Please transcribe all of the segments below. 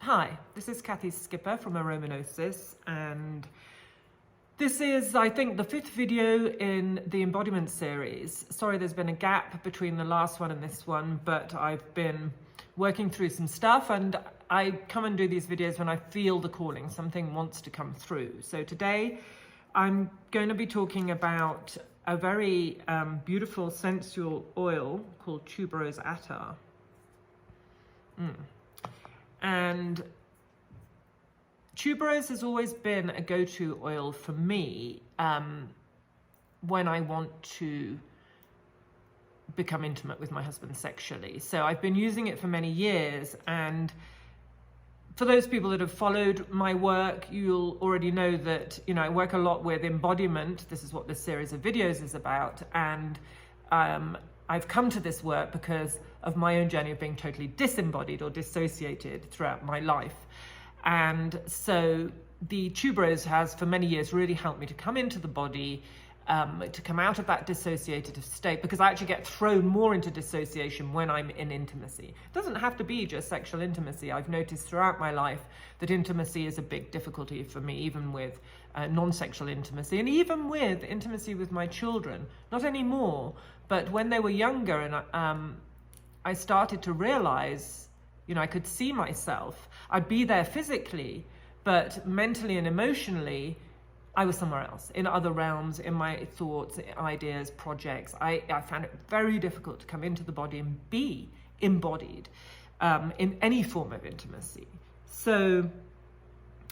Hi, this is Cathy Skipper from Aromanosis, and this is, I think, the 5th video in the Embodiment series. Sorry there's been a gap between the last one and this one, but I've been working through some stuff, and I come and do these videos when I feel the calling, something wants to come through. So today I'm going to be talking about a very beautiful sensual oil called Tuberose attar. And tuberose has always been a go-to oil for me when I want to become intimate with my husband sexually. So I've been using it for many years, and for those people that have followed my work, you'll already know that, you know, I work a lot with embodiment. This is what this series of videos is about, and I've come to this work because of my own journey of being totally disembodied or dissociated throughout my life. And so the tuberose has for many years really helped me to come into the body, to come out of that dissociated state, because I actually get thrown more into dissociation when I'm in intimacy. It doesn't have to be just sexual intimacy. I've noticed throughout my life that intimacy is a big difficulty for me, even with non-sexual intimacy, and even with intimacy with my children. Not anymore, but when they were younger, and I started to realize, you know, I could see myself. I'd be there physically, but mentally and emotionally, I was somewhere else, in other realms, in my thoughts, ideas, projects. I found it very difficult to come into the body and be embodied in any form of intimacy. So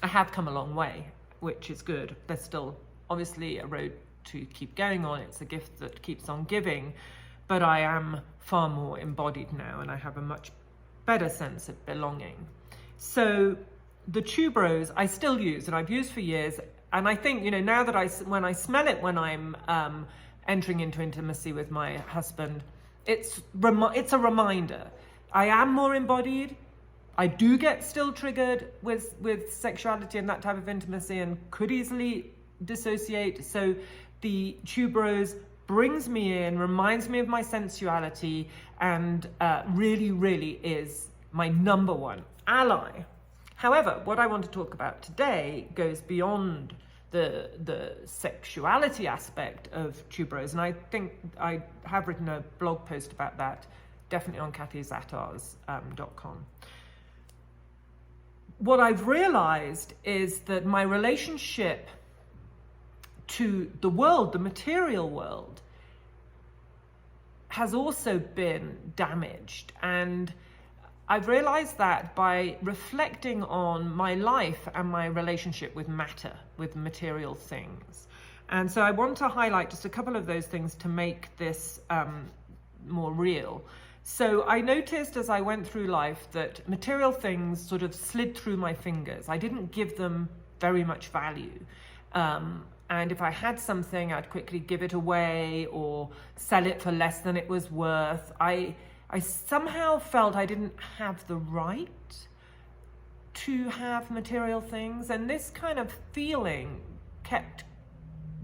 I have come a long way, which is good. There's still obviously a road to keep going on. It's a gift that keeps on giving, but I am far more embodied now, and I have a much better sense of belonging. So the tuberose I still use, and I've used for years. And I think, you know, now that when I smell it when I'm entering into intimacy with my husband, it's a reminder. I am more embodied. I do get still triggered with sexuality and that type of intimacy, and could easily dissociate. So the tuberose brings me in, reminds me of my sensuality, and really, really is my #1 ally. However, what I want to talk about today goes beyond the sexuality aspect of tuberose, and I think I have written a blog post about that, definitely on cathysattars.com. What I've realized is that my relationship to the world, the material world, has also been damaged, and I've realized that by reflecting on my life and my relationship with matter, with material things. And so I want to highlight just a couple of those things to make this more real. So I noticed as I went through life that material things sort of slid through my fingers. I didn't give them very much value. And if I had something, I'd quickly give it away or sell it for less than it was worth. I somehow felt I didn't have the right to have material things, and this kind of feeling kept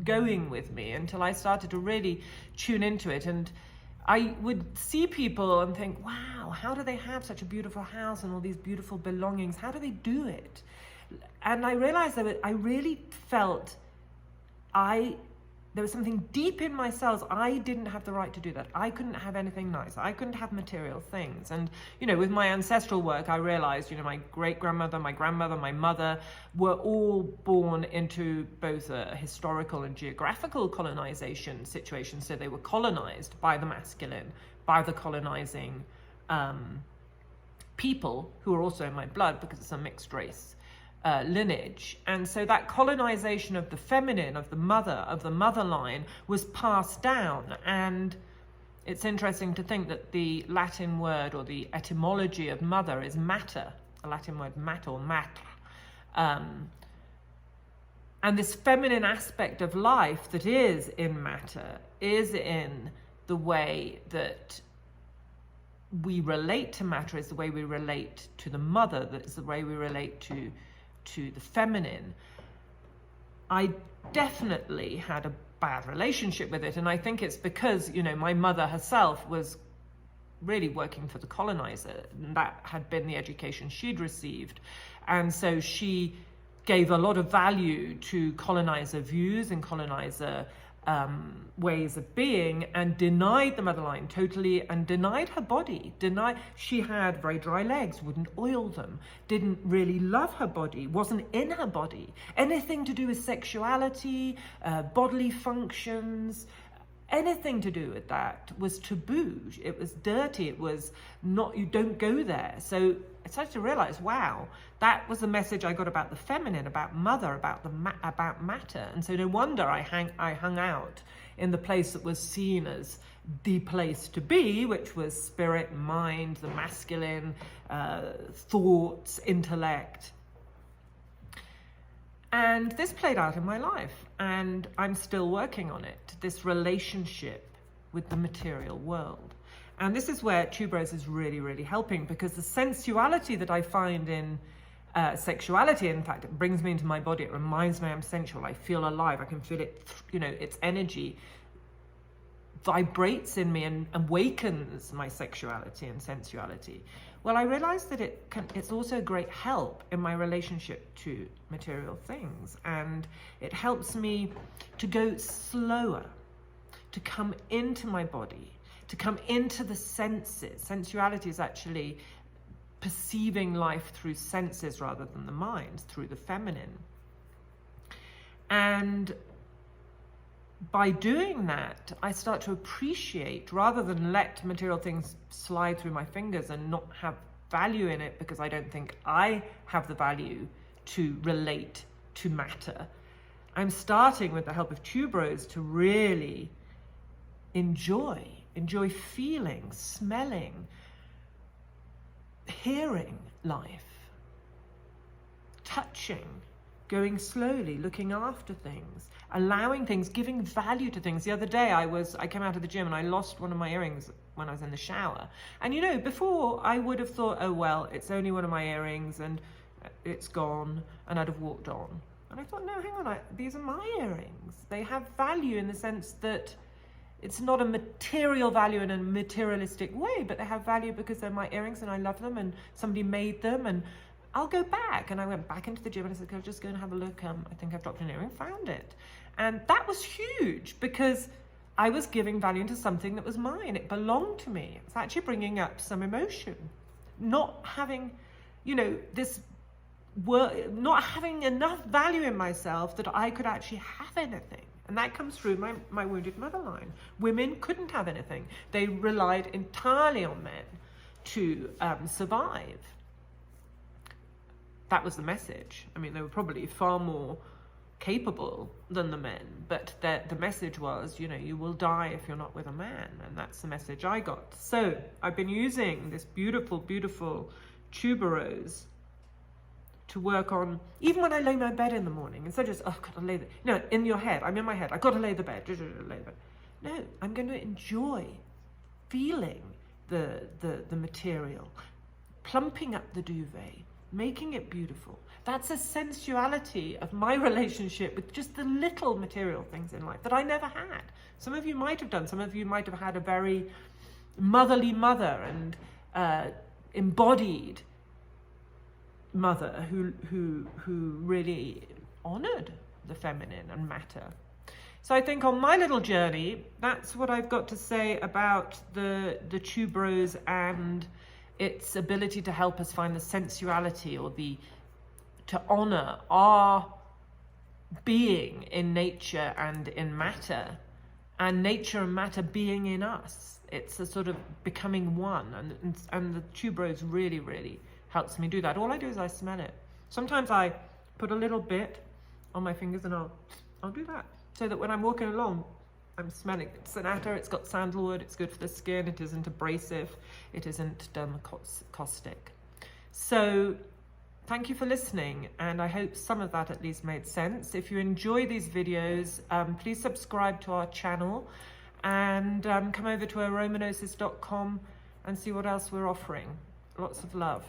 going with me until I started to really tune into it. And I would see people and think, wow, how do they have such a beautiful house and all these beautiful belongings? How do they do it? And I realized that I really felt there was something deep in my cells. I didn't have the right to do that. I couldn't have anything nice. I couldn't have material things. And, you know, with my ancestral work, I realized, you know, my great-grandmother, my grandmother, my mother were all born into both a historical and geographical colonization situation. So they were colonized by the masculine, by the colonizing people who are also in my blood, because it's a mixed race lineage. And so that colonization of the feminine, of the mother line, was passed down. And it's interesting to think that the Latin word, or the etymology of mother, is matter, a Latin word matter, or matter. And this feminine aspect of life that is in matter is in the way that we relate to matter, is the way we relate to the mother, that is the way we relate to the feminine. I definitely had a bad relationship with it, and I think it's because, you know, my mother herself was really working for the colonizer, and that had been the education she'd received. And so she gave a lot of value to colonizer views and colonizer ways of being, and denied the motherline totally, and denied her body. She had very dry legs, wouldn't oil them, didn't really love her body, wasn't in her body. Anything to do with sexuality, bodily functions, anything to do with that was taboo. It was dirty. It was not, you don't go there. So I started to realize, wow, that was the message I got about the feminine, about mother, about matter. And so no wonder I hung out in the place that was seen as the place to be, which was spirit, mind, the masculine, thoughts, intellect. And this played out in my life, and I'm still working on it, this relationship with the material world. And this is where Tuberose is really, really helping, because the sensuality that I find in sexuality, in fact, it brings me into my body, it reminds me I'm sensual, I feel alive, I can feel it, its energy vibrates in me and awakens my sexuality and sensuality. Well, I realized that it's also a great help in my relationship to material things, and it helps me to go slower, to come into my body, to come into the senses. Sensuality is actually perceiving life through senses rather than the mind, through the feminine. And by doing that, I start to appreciate, rather than let material things slide through my fingers and not have value in it because I don't think I have the value to relate to matter. I'm starting, with the help of Tuberose, to really enjoy feeling, smelling, hearing life, touching, going slowly, looking after things, allowing things, giving value to things. The other day I came out of the gym and I lost one of my earrings when I was in the shower. And before I would have thought, oh well, it's only one of my earrings and it's gone, and I'd have walked on. And I thought, no, hang on, these are my earrings. They have value in the sense that it's not a material value in a materialistic way, but they have value because they're my earrings and I love them and somebody made them, and I'll go back. And I went back into the gym and I said, I'll just go and have a look. I think I've dropped an earring, found it. And that was huge because I was giving value to something that was mine. It belonged to me. It's actually bringing up some emotion. Not having, not having enough value in myself that I could actually have anything. And that comes through my wounded motherline. Women couldn't have anything. They relied entirely on men to survive. That was the message. I mean, they were probably far more capable than the men, but the message was, you will die if you're not with a man. And that's the message I got. So I've been using this beautiful, beautiful Tuberose to work on, even when I lay my bed in the morning, instead of just, oh, I've got to lay in your head, I'm in my head, I've got to lay the bed, No, I'm going to enjoy feeling the material, plumping up the duvet, making it beautiful. That's a sensuality of my relationship with just the little material things in life that I never had. Some of you might have done, some of you might have had a very motherly mother and embodied mother who really honored the feminine and matter. So I think on my little journey, that's what I've got to say about the Tuberose and its ability to help us find the sensuality, or to honor our being in nature and in matter, and nature and matter being in us. It's a sort of becoming one, and the Tuberose really, really helps me do that. All I do is I smell it. Sometimes I put a little bit on my fingers and I'll do that, so that when I'm walking along, I'm smelling. It's an attar, it's got sandalwood, it's good for the skin, it isn't abrasive, it isn't caustic. So thank you for listening, and I hope some of that at least made sense. If you enjoy these videos, please subscribe to our channel, and come over to aromanosis.com and see what else we're offering. Lots of love.